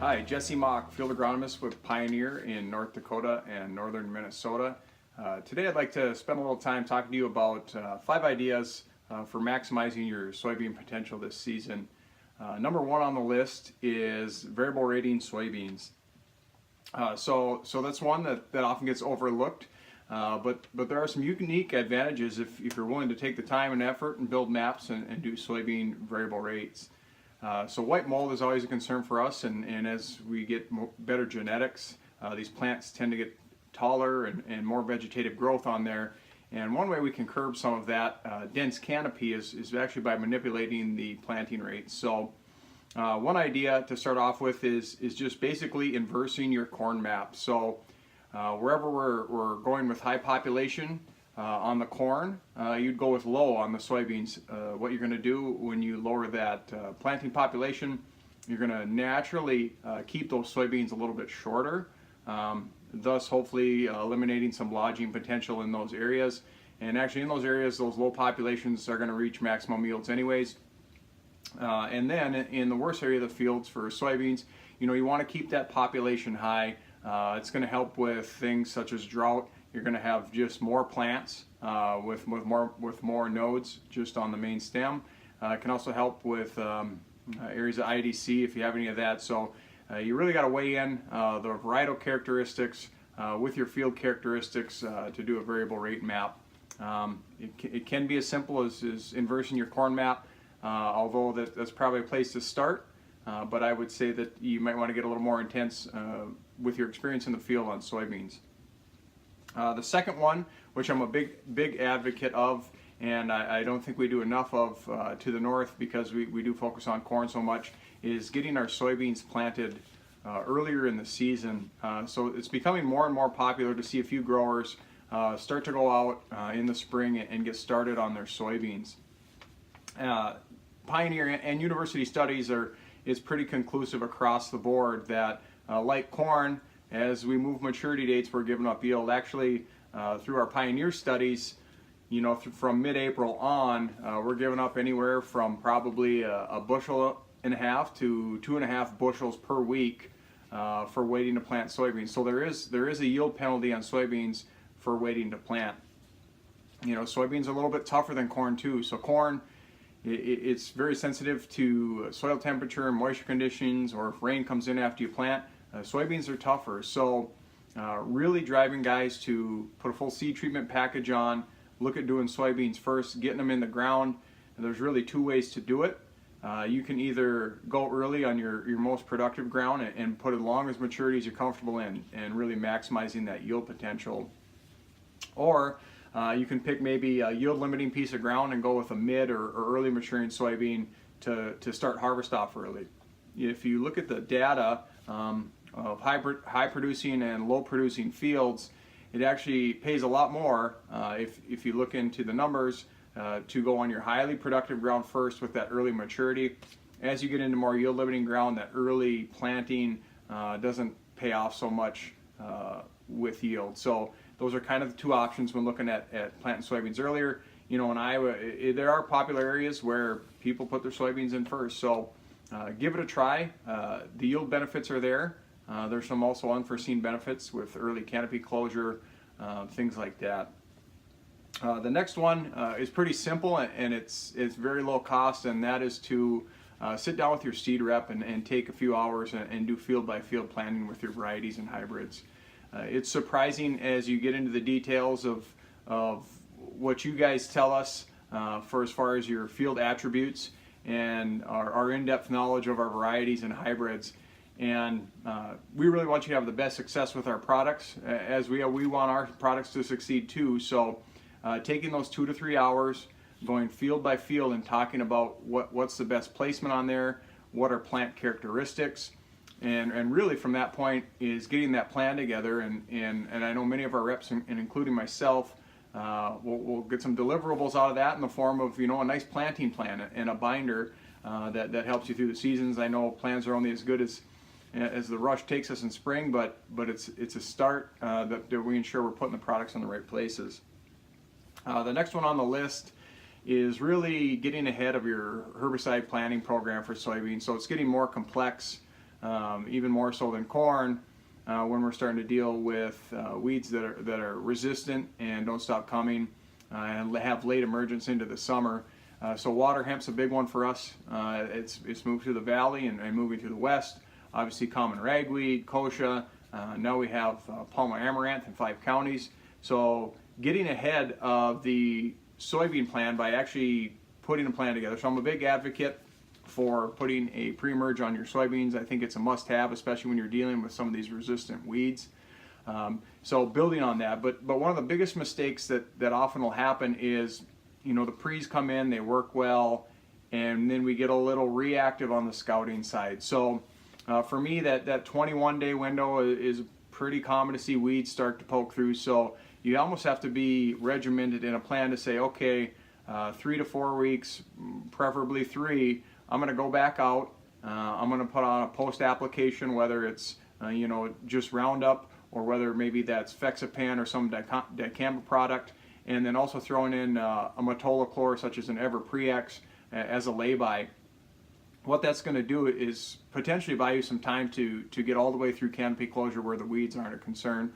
Hi, Jesse Moch, Field Agronomist with Pioneer in North Dakota and northern Minnesota. Today I'd like to spend a little time talking to you about 5 ideas for maximizing your soybean potential this season. Number 1 on the list is variable rating soybeans. So that's one that often gets overlooked, but there are some unique advantages if you're willing to take the time and effort and build maps and do soybean variable rates. So white mold is always a concern for us, and as we get better genetics, these plants tend to get taller and more vegetative growth on there. And one way we can curb some of that dense canopy is actually by manipulating the planting rates. So one idea to start off with is just basically inversing your corn map. So wherever we're going with high population, on the corn, you'd go with low on the soybeans. What you're going to do when you lower that planting population, you're going to naturally keep those soybeans a little bit shorter, thus hopefully eliminating some lodging potential in those areas. And actually in those areas, those low populations are going to reach maximum yields anyways. And then in the worst area of the fields for soybeans, you want to keep that population high. It's going to help with things such as drought. You're going to have just more plants with more nodes just on the main stem. It can also help with areas of IDC if you have any of that. So you really got to weigh in the varietal characteristics with your field characteristics to do a variable rate map. It can be as simple as inversing your corn map, although that's probably a place to start. But I would say that you might want to get a little more intense with your experience in the field on soybeans. The second one, which I'm a big advocate of, and I don't think we do enough of to the north because we do focus on corn so much, is getting our soybeans planted earlier in the season. So it's becoming more and more popular to see a few growers start to go out in the spring and get started on their soybeans. Pioneer and university studies is pretty conclusive across the board that like corn, as we move maturity dates, we're giving up yield. Actually, through our Pioneer studies, from mid-April on, we're giving up anywhere from probably a bushel and a half to 2.5 bushels per week for waiting to plant soybeans. So there is a yield penalty on soybeans for waiting to plant. Soybeans are a little bit tougher than corn too. So corn, it's very sensitive to soil temperature and moisture conditions, or if rain comes in after you plant. Soybeans are tougher, so really driving guys to put a full seed treatment package on, look at doing soybeans first, getting them in the ground. And there's really 2 ways to do it. You can either go early on your most productive ground and put as long as maturity as you're comfortable in and really maximizing that yield potential. Or you can pick maybe a yield limiting piece of ground and go with a mid or early maturing soybean to start harvest off early. If you look at the data of high producing and low producing fields, it actually pays a lot more if you look into the numbers to go on your highly productive ground first with that early maturity. As you get into more yield limiting ground, that early planting doesn't pay off so much with yield. So those are kind of the 2 options when looking at planting soybeans earlier. In Iowa, there are popular areas where people put their soybeans in first. So give it a try. The yield benefits are there. There's some also unforeseen benefits with early canopy closure, things like that. The next one is pretty simple, and it's very low cost, and that is to sit down with your seed rep and take a few hours and do field by field planning with your varieties and hybrids. It's surprising as you get into the details of what you guys tell us for as far as your field attributes and our in-depth knowledge of our varieties and hybrids. And we really want you to have the best success with our products, as we want our products to succeed too. So taking those 2 to 3 hours, going field by field and talking about what's the best placement on there, what are plant characteristics, and really from that point is getting that plan together. And I know many of our reps, and including myself, we'll get some deliverables out of that in the form of a nice planting plan and a binder that helps you through the seasons. I know plans are only as good as the rush takes us in spring, but it's a start that we ensure we're putting the products in the right places. The next one on the list is really getting ahead of your herbicide planting program for soybeans. So it's getting more complex even more so than corn, when we're starting to deal with weeds that are resistant and don't stop coming, and have late emergence into the summer. So water hemp's a big one for us. It's moved to the valley and moving to the west. Obviously common ragweed, kochia. Now we have Palma amaranth in 5 counties. So getting ahead of the soybean plan by actually putting a plan together. So I'm a big advocate for putting a pre-emerge on your soybeans. I think it's a must-have, especially when you're dealing with some of these resistant weeds. So building on that, but one of the biggest mistakes that often will happen is, the pre's come in, they work well, and then we get a little reactive on the scouting side. So for me, that 21-day window is pretty common to see weeds start to poke through. So you almost have to be regimented in a plan to say, okay, 3 to 4 weeks, preferably 3, I'm going to go back out. I'm going to put on a post application, whether it's just Roundup or whether maybe that's Fexapan or some dicamba product, and then also throwing in a metolachlor such as an Everprex as a lay-by. What that's going to do is potentially buy you some time to get all the way through canopy closure where the weeds aren't a concern.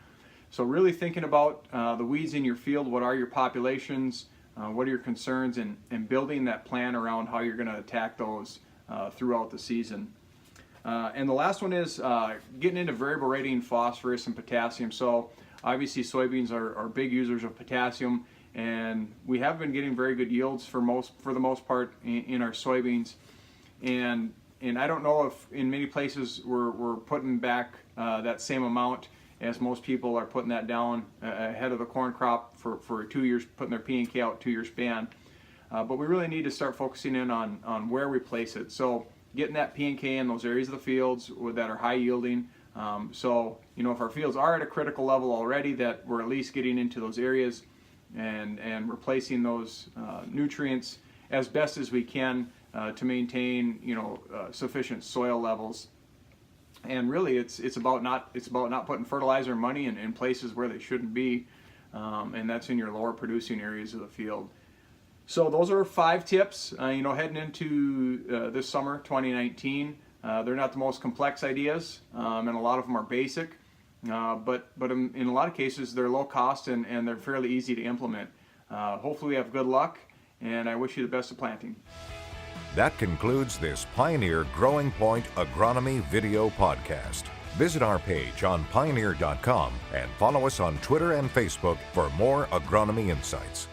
So really thinking about the weeds in your field, what are your populations, what are your concerns, and building that plan around how you're going to attack those throughout the season. And the last one is getting into variable rating phosphorus and potassium. So obviously soybeans are big users of potassium, and we have been getting very good yields for the most part in our soybeans. And I don't know if in many places we're putting back that same amount as most people are putting that down ahead of the corn crop for 2 years, putting their P&K out 2-year span. But we really need to start focusing in on where we place it. So getting that P&K in those areas of the fields that are high yielding. So if our fields are at a critical level already, that we're at least getting into those areas and replacing those nutrients as best as we can to maintain sufficient soil levels. And really it's about not putting fertilizer money in places where they shouldn't be, and that's in your lower producing areas of the field. So those are 5 tips heading into this summer 2019. They're not the most complex ideas, and a lot of them are basic, but in a lot of cases they're low cost and they're fairly easy to implement. Hopefully we have good luck, and I wish you the best of planting. That concludes this Pioneer Growing Point Agronomy video podcast. Visit our page on pioneer.com and follow us on Twitter and Facebook for more agronomy insights.